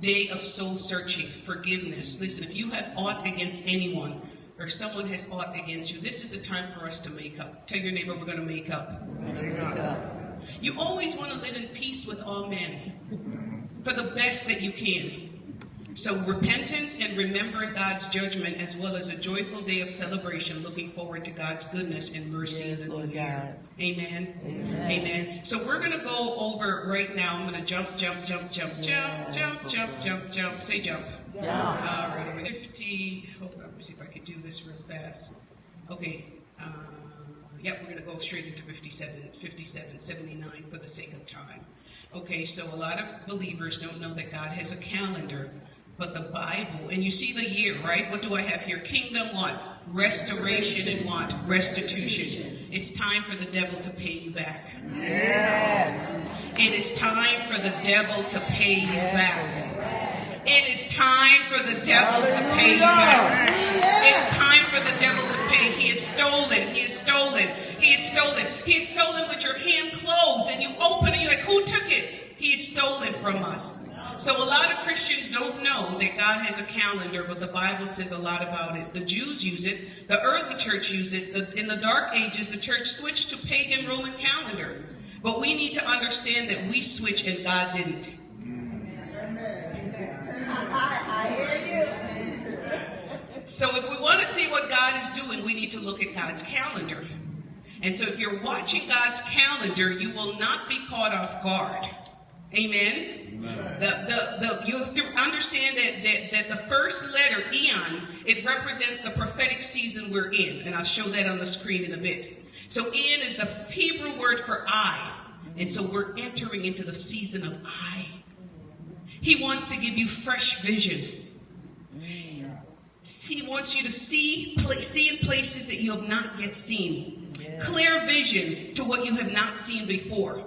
day of soul searching, forgiveness. Listen, if you have aught against anyone, or someone has aught against you, this is the time for us to make up. Tell your neighbor, we're going to make up. You always want to live in peace with all men for the best that you can. So repentance and remembering God's judgment, as well as a joyful day of celebration, looking forward to God's goodness and mercy in the new year. Amen. Amen. Amen. So we're going to go over right now. I'm going to jump. Say jump. All right. 50. Hold on. Let me see if I can do this real fast. Okay. We're going to go straight into 5779 for the sake of time. Okay, so a lot of believers don't know that God has a calendar, but the Bible, and you see the year, right? What do I have here? Kingdom what? Restoration and what? Restitution. It's time for the devil to pay you back. Yes. It is time for the devil to pay you back. It is time for the devil to pay you back. It's time for the devil to pay. He is stolen. He is stolen. He is stolen. He is stolen with your hand closed, and you open it, you're like, who took it? He is stolen from us. So a lot of Christians don't know that God has a calendar, but the Bible says a lot about it. The Jews use it. The early church used it. In the Dark Ages, the church switched to pagan Roman calendar. But we need to understand that we switched and God didn't. I hear you. So if we want to see what God is doing, we need to look at God's calendar. And so if you're watching God's calendar, you will not be caught off guard. Amen. You have to understand that the first letter, Eon, it represents the prophetic season we're in. And I'll show that on the screen in a bit. So Eon is the Hebrew word for eye. And so we're entering into the season of eye. He wants to give you fresh vision. He wants you to see in places that you have not yet seen. Clear vision to what you have not seen before.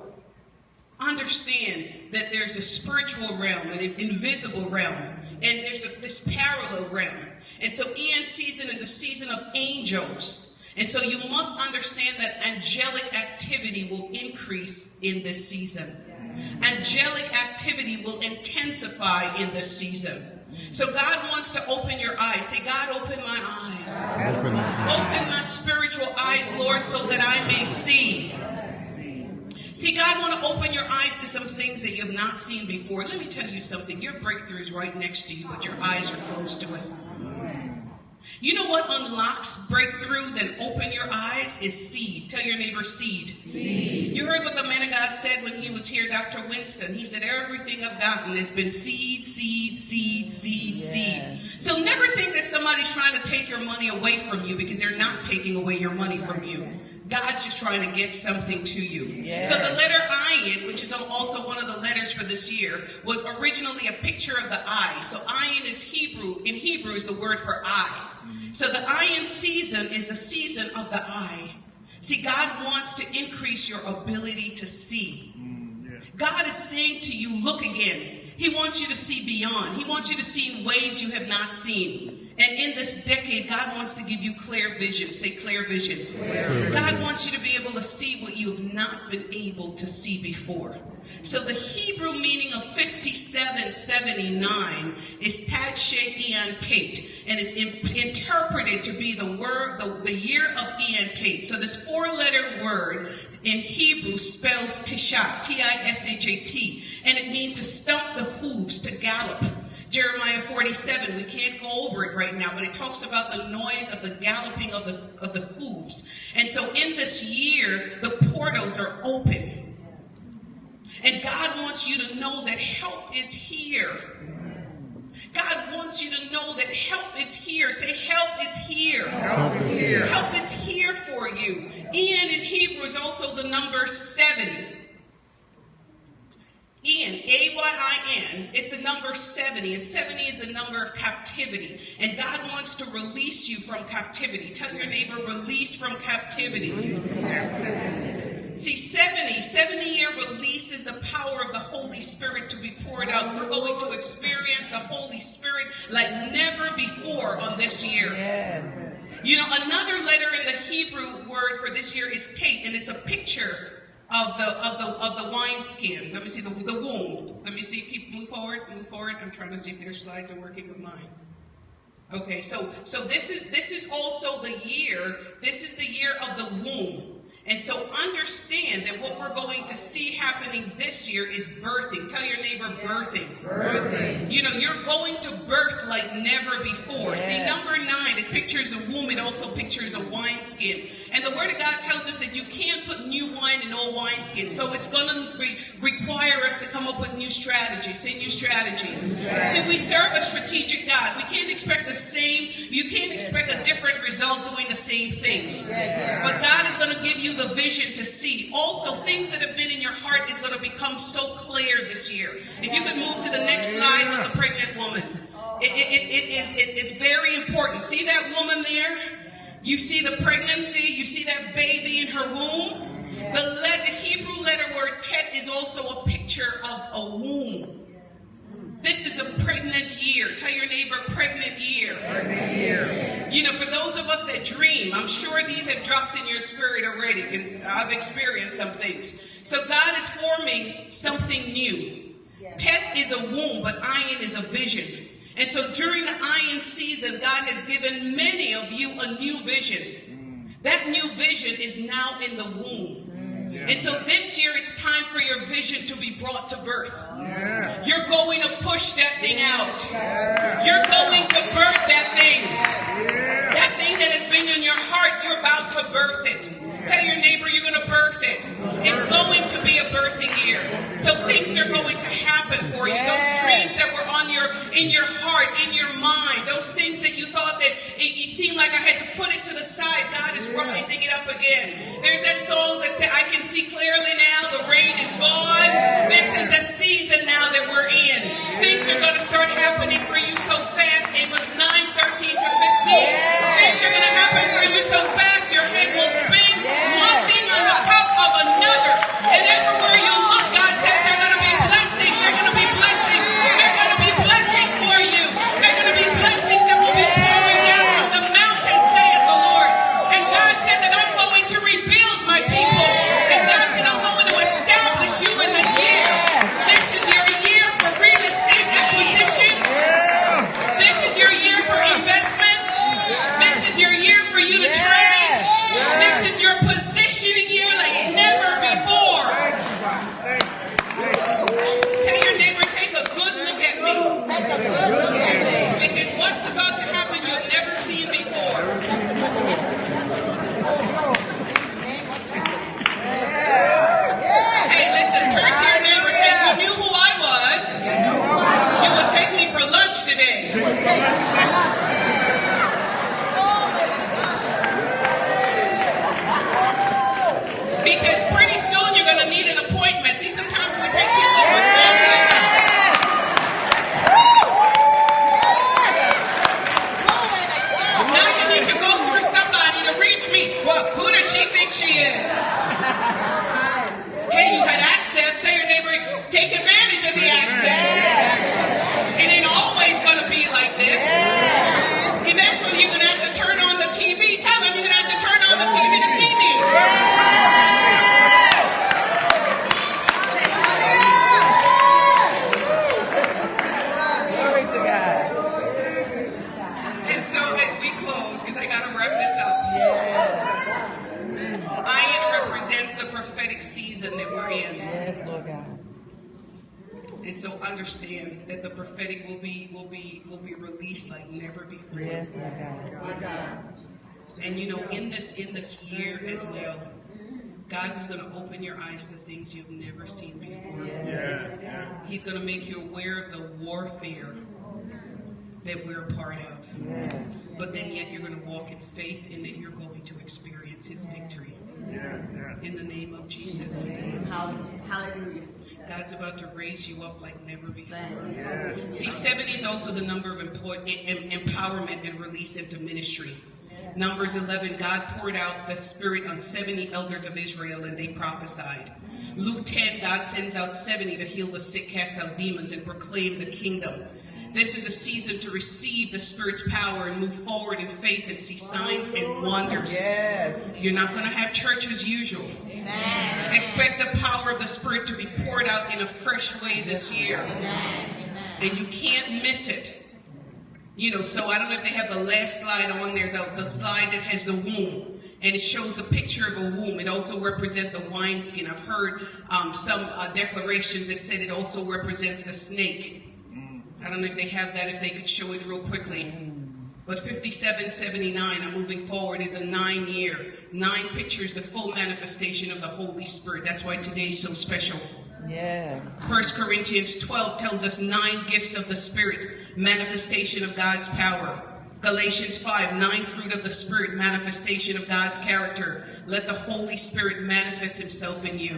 Understand that there's a spiritual realm, an invisible realm, and there's this parallel realm. And so Eon season is a season of angels. And so you must understand that angelic activity will increase in this season. Angelic activity will intensify in this season. So God wants to open your eyes. Say, God, open my eyes. Open my spiritual eyes, Lord, so that I may see. See, God wants to open your eyes to some things that you have not seen before. Let me tell you something. Your breakthrough is right next to you, but your eyes are closed to it. You know what unlocks breakthroughs and open your eyes is seed. Tell your neighbor seed. Seed. You heard what the man of God said when he was here, Dr. Winston. He said, everything I've gotten has been seed, seed, seed, seed, seed. So never think that somebody's trying to take your money away from you, because they're not taking away your money from you. God's just trying to get something to you. So the letter Ayin, which is also one of the letters for this year, was originally a picture of the eye. So Ayin is Hebrew. In Hebrew is the word for eye. So the Ayin season is the season of the eye. See, God wants to increase your ability to see. God is saying to you, look again. He wants you to see beyond. He wants you to see in ways you have not seen. And in this decade, God wants to give you clear vision. Say clear vision. God wants you to be able to see what you have not been able to see before. So the Hebrew meaning of 5779 is Tad Eon Tate. And it's interpreted to be the year of Eon Tate. So this 4-letter word in Hebrew spells Tishat, T-I-S-H-A-T. And it means to stump the hooves, to gallop. Jeremiah 47, we can't go over it right now, but it talks about the noise of the galloping of the hooves. And so in this year, the portals are open. And God wants you to know that help is here. God wants you to know that help is here. Say, help is here. Help is here. Help is here for you. Eon in Hebrew is also the number 70. Eon, A-Y-I-N, it's the number 70, and 70 is the number of captivity. And God wants to release you from captivity. Tell your neighbor, release from captivity. See, 70-year release is the power of the Holy Spirit to be poured out. We're going to experience the Holy Spirit like never before on this year. Yes. You know, another letter in the Hebrew word for this year is Tate, and it's a picture of the wineskin. Let me see the womb. Let me see. Move forward. I'm trying to see if their slides are working with mine. Okay, so this is also the year. This is the year of the womb. And so understand that what we're going to see happening this year is birthing. Tell your neighbor, birthing. Birthing. You know, you're going to birth like never before. Yeah. See, number 9, it pictures a womb. It also pictures a wineskin. And the Word of God tells us that you can't put new wine in old wineskins. So it's going to require us to come up with new strategies. Say new strategies. Yeah. See, we serve a strategic God. We can't expect the same. You can't expect a different result doing the same things. Yeah. But God is going to give you the vision to see. Also, things that have been in your heart is going to become so clear this year. If you could move to the next slide with the pregnant woman. It's very important. See that woman there? You see the pregnancy. You see that baby in her womb. The Hebrew letter word tet is also a picture of a womb. This is a pregnant year. Tell your neighbor, pregnant year. Pregnant year. You know, for those of us that dream, I'm sure these have dropped in your spirit already because I've experienced some things. So God is forming something new. Tet is a womb, but Ayin is a vision. And so during the Ayin season, God has given many of you a new vision. That new vision is now in the womb. And so this year it's time for your vision to be brought to birth. You're going to push that thing out. You're going to birth that thing. That thing that has been in your heart, you're about to birth it. Tell your neighbor you're going to birth it. It's going to be a birthing year. So things are going to happen for you. Those dreams that were in your heart, in your mind, those things that you thought that it seemed like I had to put it to the side, God is rising it up again. There's that song that said, I can see clearly now, the rain is gone. This is the season now that we're in. Things are going to start happening for you so fast. Amos 9:13 to 15. Things are going to happen for you so fast, your head will spin. One thing on the top of another. And everywhere you look, God says there are going to be blessings. There are going to be blessings. There are going to be blessings for you. There are going to be blessings that will be pouring down from the mountain, saith the Lord. And God said that I'm going to rebuild my people. And God said I'm going to establish you in this year. This is your year for real estate acquisition. This is your year for investments. This is your year for you to trade. This is your positioning year like never before. Tell your neighbor, take a good look at me. Take a good look at me. Because what's about to happen you've never seen before. Hey, listen, turn to your neighbor and say, if you knew who I was, you would take me for lunch today. Because pretty soon you're going to need an appointment. See, sometimes we take people for granted. Now you need to go through somebody to reach me. Well, who does she think she is? Hey, you had access. Tell your neighbor, take advantage of the access. It ain't always going to be like this. Eventually you're going to have to turn on the TV. Tell them you're going to have to turn on the TV to see me. And so as we close, because I got to wrap this up, Ayin represents the prophetic season that we're in. Yes, Lord God. And so understand that the prophetic will be released like never before. Yes, Lord God. And you know, in this year as well, God is going to open your eyes to things you've never seen before. Yes. He's going to make you aware of the warfare that we're a part of. Yes. But then yet you're going to walk in faith in that you're going to experience His victory. Yes. In the name of Jesus. Hallelujah. God's about to raise you up like never before. Yes. See, 70 is also the number of empowerment and release into ministry. Numbers 11, God poured out the Spirit on 70 elders of Israel and they prophesied. Luke 10, God sends out 70 to heal the sick, cast out demons, and proclaim the kingdom. This is a season to receive the Spirit's power and move forward in faith and see signs and wonders. Yes. You're not going to have church as usual. Expect the power of the Spirit to be poured out in a fresh way this year. And you can't miss it. You know, so I don't know if they have the last slide on there, the slide that has the womb. And it shows the picture of a womb. It also represents the wineskin. I've heard some declarations that said it also represents the snake. I don't know if they have that, if they could show it real quickly. But 5779, I'm moving forward, is a 9-year. 9 pictures, the full manifestation of the Holy Spirit. That's why today's so special. Yes. 1 Corinthians 12 tells us 9 gifts of the Spirit, manifestation of God's power. Galatians 5, 9 fruit of the Spirit, manifestation of God's character. Let the Holy Spirit manifest himself in you.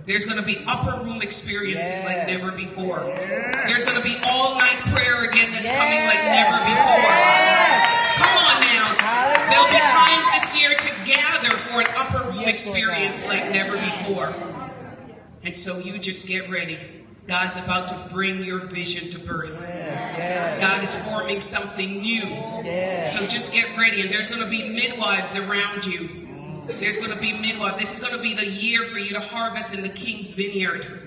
There's going to be upper room experiences like never before. There's going to be all-night prayer again that's coming like never before. Come on now. There'll be times this year to gather for an upper room experience like never before. And so you just get ready. God's about to bring your vision to birth. God is forming something new. So just get ready. And there's going to be midwives around you. There's going to be midwives. This is going to be the year for you to harvest in the King's vineyard.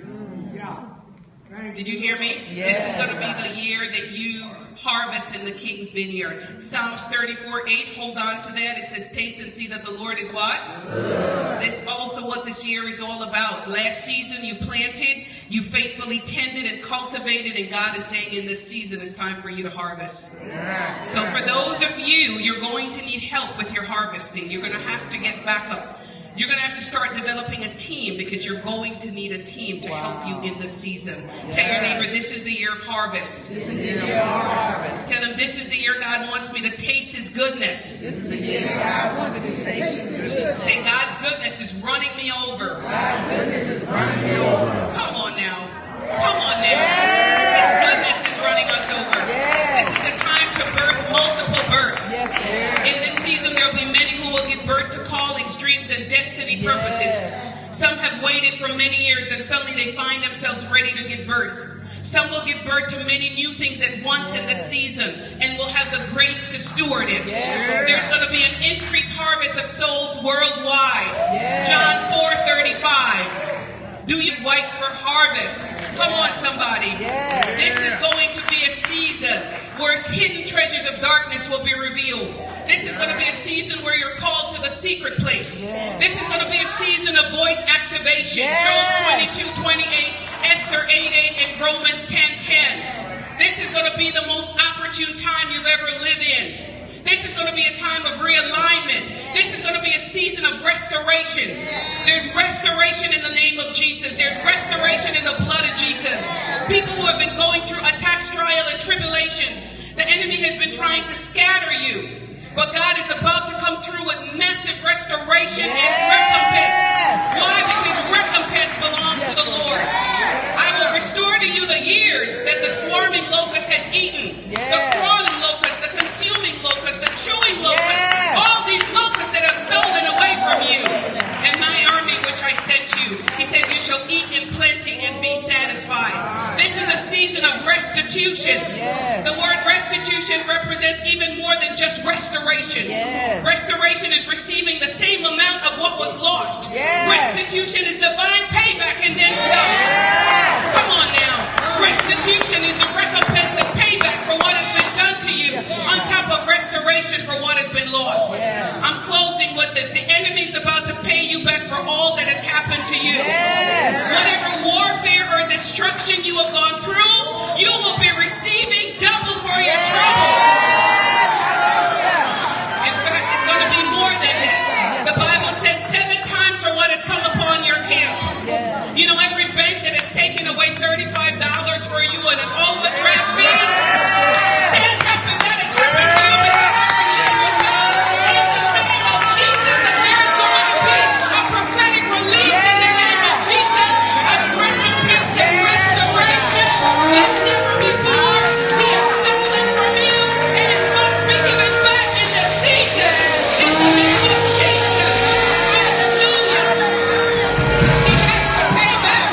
Did you hear me? This is going to be the year that you harvest in the King's vineyard. Psalms 34:8, hold on to that. It says, taste and see that the Lord is what? This also what this year is all about. Last season you planted, you faithfully tended and cultivated, and God is saying in this season it's time for you to harvest. So for those of you, you're going to need help with your harvesting. You're going to have to get back up. You're going to have to start developing a team because you're going to need a team to help you in the season. Tell your neighbor, this is the year of harvest. Tell them, this is the year God wants me to taste his goodness. This is the year God wants me to taste his goodness. Say, God's goodness is running me over. God's goodness is running me over. Come on now. Come on now. His goodness is running us over. This is a time to birth multiple births. In this season, there will be many who will give birth to callings, dreams, and destiny purposes. Some have waited for many years, and suddenly they find themselves ready to give birth. Some will give birth to many new things at once in this season and will have the grace to steward it. There's going to be an increased harvest of souls worldwide. John 4:35. Do you wait for harvest? Come on, somebody. This is going to be a season where hidden treasures of darkness will be revealed. This is going to be a season where you're called to the secret place. This is going to be a season of voice activation. Job 22:28, Esther 8:8, and Romans 10:10. This is going to be the most opportune time you've ever lived in. This is going to be a time of realignment. This is going to be a season of restoration. There's restoration in the name of Jesus. There's restoration in the blood of Jesus. People who have been going through attacks, trial, and tribulations. The enemy has been trying to scatter you. But God is about to come through with massive restoration and recompense. Why? Because recompense belongs to the Lord. I will restore to you the years that the swarming locust has eaten. The crawling locust, the consuming locust, the chewing locust. All these locusts that have stolen away from you. And my army which I sent you. He said you shall eat in plenty and be satisfied. This is a season of restitution. The word restitution represents even more than just restoration. Restoration is receiving the same amount of what was lost. Restitution is divine payback and then some. Come on now. Restitution is the recompense of payback for what has been done to you on top of restoration for what has been lost. I'm closing with this. The enemy is about to pay you back for all that has happened to you. Whatever warfare or destruction you have gone through, you will be receiving double for your trouble. In fact, it's going to be more than that. The Bible says 7 times for what has come upon your camp. You know, every bank that has taken away $35 for you and an overdraft fee, stand up if that has happened to you, because I believe with God in the name of Jesus that there's going to be a prophetic release in the name of Jesus, a recompense and restoration like never before. He has stolen from you and it must be given back in this season in the name of Jesus. Hallelujah. He has to pay back.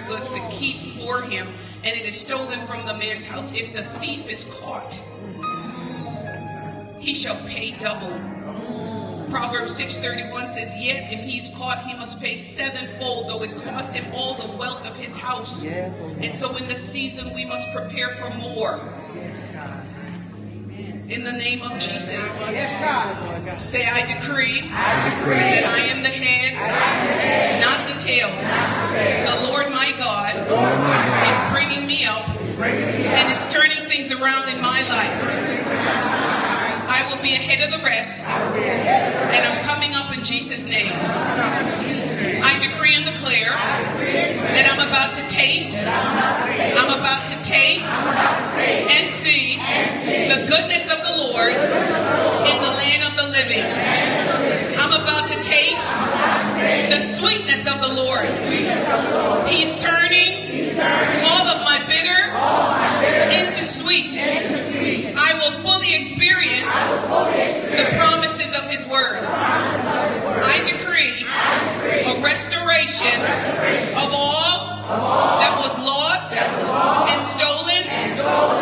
their goods to keep for him, and it is stolen from the man's house. If the thief is caught, he shall pay double. Proverbs 6:31 says, yet if he's caught, he must pay sevenfold, though it cost him all the wealth of his house. Yes. And so in this season, we must prepare for more. In the name of Jesus. Yes, God. Say, I decree that I am the head, not the tail. The Lord my God is bringing me up and is turning things around in my life. I will be ahead of the rest, and I'm coming up in Jesus' name. I decree and declare that I'm about to taste and see the goodness of the Lord in the land of the living. I'm about to taste the sweetness of the Lord. He's turning all of my bitter into sweet. I will fully experience the promises of his word. I decree a restoration of all that was lost and stolen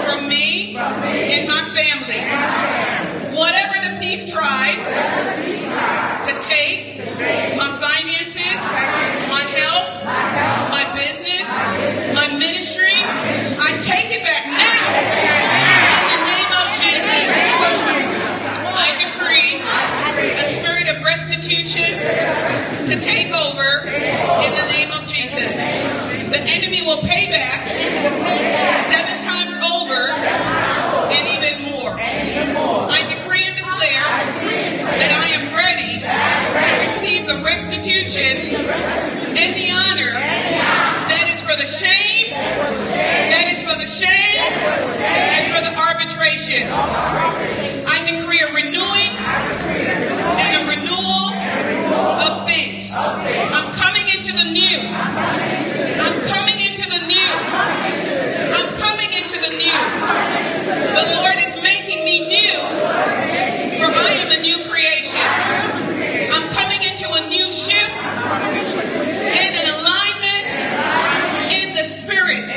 from me and my family. Whatever the thief tried to take, my finances, my health, my business, my ministry, I take it back now. In the name of Jesus, I decree a spirit of restitution to take over in the name of Jesus. The enemy will pay back 7 times over and even more. I decree and declare that I am ready to receive the restitution and the honor that is for the shame, and for the arbitration. I decree a renewing and a renewal of things. I'm coming into the new. I'm coming into the new. I'm coming into the new. The Lord is making me new, for I am a new creation. I'm coming into a new shift and an alignment in the Spirit.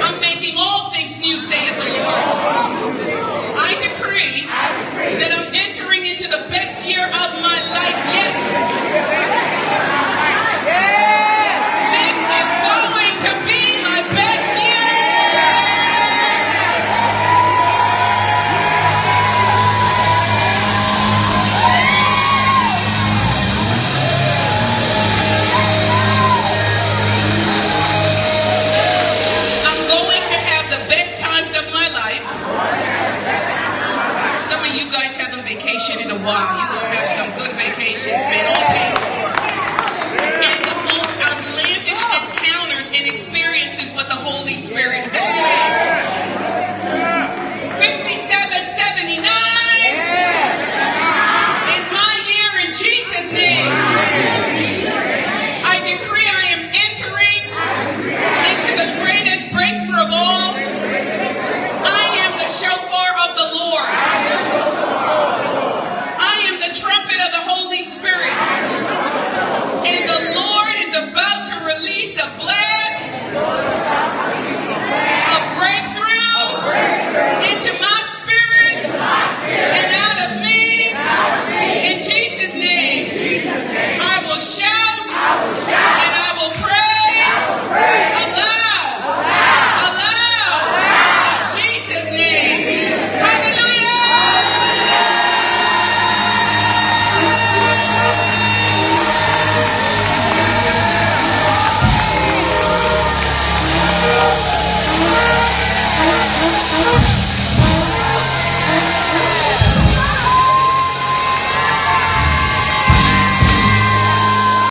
I'm making all things new, saith the Lord. I decree that I'm entering into the best year of my life yet. This is going to be my best year. I'm going to have the best times of my life. Some of you guys haven't vacationed in a while. You're going to have some good vacations, man, all paid for. And the most outlandish encounters and experiences with the Holy Spirit. Hey!